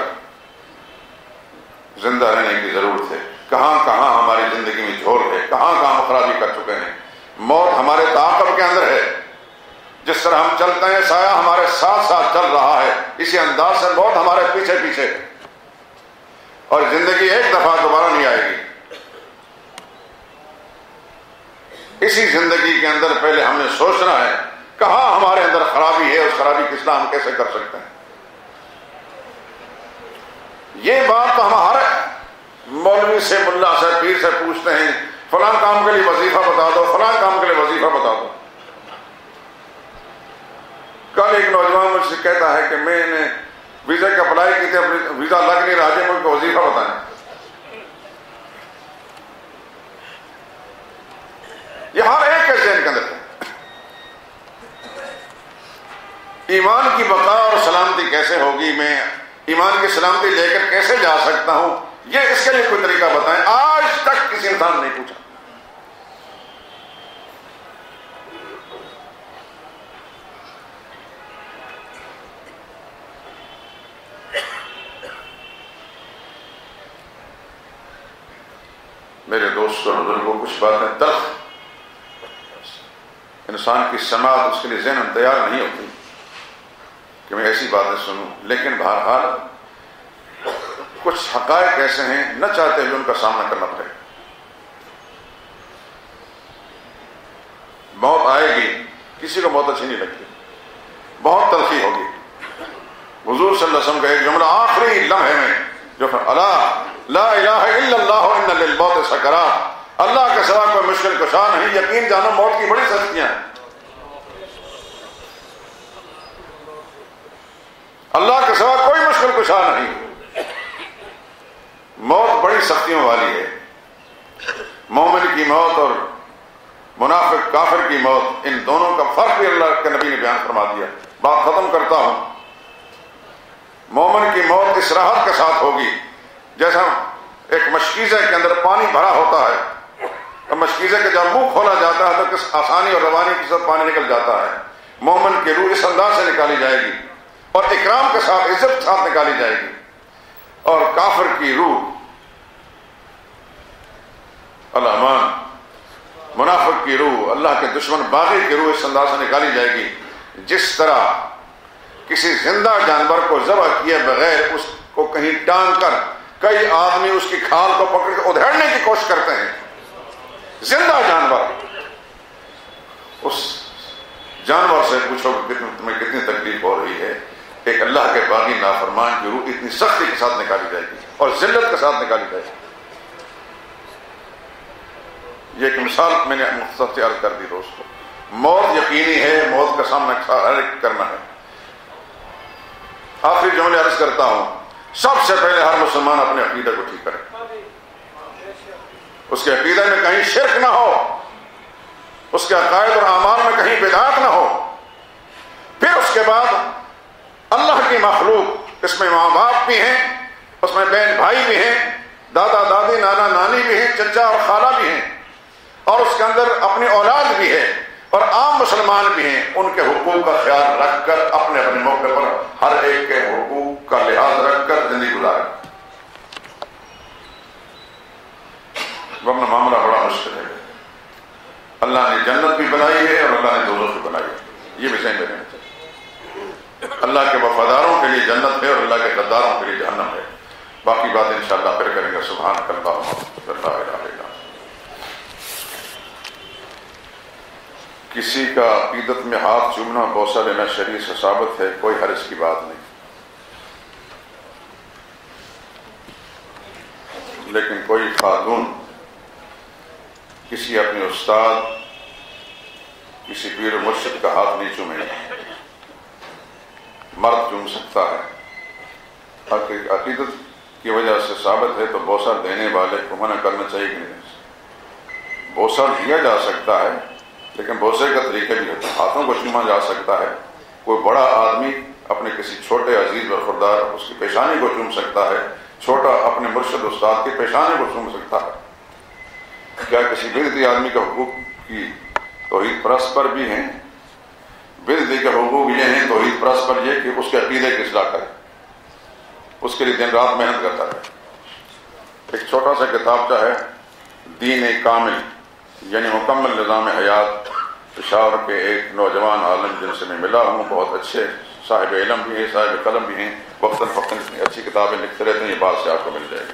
زندہ رہنے کی ضرورت ہے. کہاں کہاں ہماری زندگی میں جھول ہے، کہاں کہاں ہم خرابی کر چکے ہیں. موت ہمارے تعاقب کے اندر ہے. جس طرح ہم چلتے ہیں سایہ ہمارے ساتھ ساتھ چل رہا ہے، اسی انداز سے موت ہمارے پیچھے پیچھے، اور زندگی ایک دفعہ دوبارہ نہیں آئے گی. اسی زندگی کے اندر پہلے ہم نے سوچنا ہے کہاں ہمارے اندر خرابی ہے، اس خرابی کی اصلاح ہم کیسے کر سکتے ہیں. یہ بات تو ہم ہر مولوی سے، ملا سے، پیر سے پوچھتے ہیں، فلاں کام کے لیے وظیفہ بتا دو، فلاں کام کے لیے وظیفہ بتا دو. کل ایک نوجوان مجھ سے کہتا ہے کہ میں نے ویزا کا اپلائی کی تھی، ویزا لگ نہیں رہا، مجھ کو وظیفہ بتائیں. یہ ہر ایک کے ذہن کے اندر ہے. ایمان کی بقا اور سلامتی کیسے ہوگی، میں ایمان کی سلامتی لے کر کیسے جا سکتا ہوں، یہ اس کے لیے کوئی طریقہ بتائیں. آج تک کسی انسان نے نہیں پوچھا. میرے دوستوں بزرگوں، کچھ باتیں تلخ انسان کی سماعت اس کے لیے ذہن تیار نہیں ہوتی کہ میں ایسی باتیں سنوں، لیکن بہرحال کچھ حقائق ایسے ہیں نہ چاہتے ہوئے ان کا سامنا کرنا پڑے. موت آئے گی، کسی کو موت اچھی نہیں لگتی، بہت تلخی ہوگی. حضور صلی اللہ علیہ وسلم کا ایک جملہ آخری لمحے میں جو الا لا الہ الا اللہ ان للموت سکرات، اللہ کے سوا کوئی مشکل کشا نہیں، یقین جانو موت کی بڑی سختیاں ہیں. اللہ کے سوا کوئی مشکل کشا نہیں، موت بڑی سختیوں والی ہے. مومن کی موت اور منافق کافر کی موت، ان دونوں کا فرق بھی اللہ کے نبی نے بیان فرما دیا. بات ختم کرتا ہوں. مومن کی موت اس راحت کے ساتھ ہوگی جیسا ایک مشکیزے کے اندر پانی بھرا ہوتا ہے، اور مشکیزے کے جب منہ کھولا جاتا ہے تو کس آسانی اور روانی کے ساتھ پانی نکل جاتا ہے. مومن کی روح اس انداز سے نکالی جائے گی اور اکرام کے ساتھ، عزت کے ساتھ نکالی جائے گی. اور کافر کی روح، الامان، منافق کی روح، اللہ کے دشمن باغی کی روح اس انداز سے نکالی جائے گی جس طرح کسی زندہ جانور کو ذبح کیے بغیر اس کو کہیں ٹانگ کر کئی آدمی اس کی کھال کو پکڑ کے ادھیڑنے کی کوشش کرتے ہیں. زندہ جانور، اس جانور سے پوچھو کہ تمہیں کتنی تکلیف ہو رہی ہے. ایک اللہ کے باغی نافرمان کی روح اتنی سختی کے ساتھ نکالی جائے گی اور ذلت کے ساتھ نکالی جائے گی. یہ ایک مثال میں نے مختصر سے عرض کر دی. دوستو، موت یقینی ہے، موت کا سامنا ہر ایک کرنا ہے. آخری جملے عرض کرتا ہوں. سب سے پہلے ہر مسلمان اپنے عقیدہ کو ٹھیک کرے، اس کے عقیدہ میں کہیں شرک نہ ہو، اس کے عقائد اور اعمال میں کہیں بدعات نہ ہو. پھر اس کے بعد اللہ کی مخلوق، اس میں ماں باپ بھی ہیں، اس میں بہن بھائی بھی ہیں، دادا دادی نانا نانی بھی ہیں، چچا اور خالہ بھی ہیں. اور اس کے اندر اپنی اولاد بھی ہے اور عام مسلمان بھی ہیں، ان کے حقوق کا خیال رکھ کر اپنے اپنے موقع پر ہر ایک کے حقوق کا لحاظ رکھ کر زندگی گزارے، ورنہ معاملہ بڑا مشکل ہے۔ اللہ نے جنت بھی بنائی ہے اور اللہ نے دوزخ بھی بنائی ہے، یہ بھی ذہن میں رہنا چاہیے۔ اللہ کے وفاداروں کے لیے جنت ہے اور اللہ کے غداروں کے لیے جہنم ہے۔ باقی بات انشاءاللہ پھر کریں گے۔ سبحانک اللہم لا الہ الا انت۔ کسی کا عقیدت میں ہاتھ چومنا، بوسہ لینا شرعی سے ثابت ہے، کوئی حرج کی بات نہیں، لیکن کوئی خاتون کسی اپنے استاد، کسی پیر و مرشد کا ہاتھ نہیں چومے، مرد چوم سکتا ہے۔ عقیدت کی وجہ سے ثابت ہے تو بوسہ دینے والے کو منع کرنا چاہیے کہ نہیں؟ بوسہ دیا جا سکتا ہے لیکن بوسے کا طریقہ بھی ہوتا ہے، ہاتھوں کو چوما جا سکتا ہے۔ کوئی بڑا آدمی اپنے کسی چھوٹے عزیز برخوردار اس کی پیشانی کو چوم سکتا ہے، چھوٹا اپنے مرشد استاد کی پیشانی کو چوم سکتا ہے۔ کیا کسی بدعتی آدمی کے حقوق کی توحید پرست پر بھی ہیں؟ بدعتی کے حقوق یہ ہیں توحید پرست پر یہ کہ اس کے عقیدے کی اصلاح کرے، اس کے لیے دن رات محنت کرتا رہے۔ ایک چھوٹا سا کتابچہ ہے دین کامل، یعنی مکمل نظام حیات، پشاور کے ایک نوجوان عالم جن سے میں ملا ہوں، بہت اچھے صاحب علم بھی ہیں، صاحب قلم بھی ہیں، وقتاً فوقتاً اچھی کتابیں لکھتے رہتے ہیں، یہ بات سے آپ کو مل جائے گی۔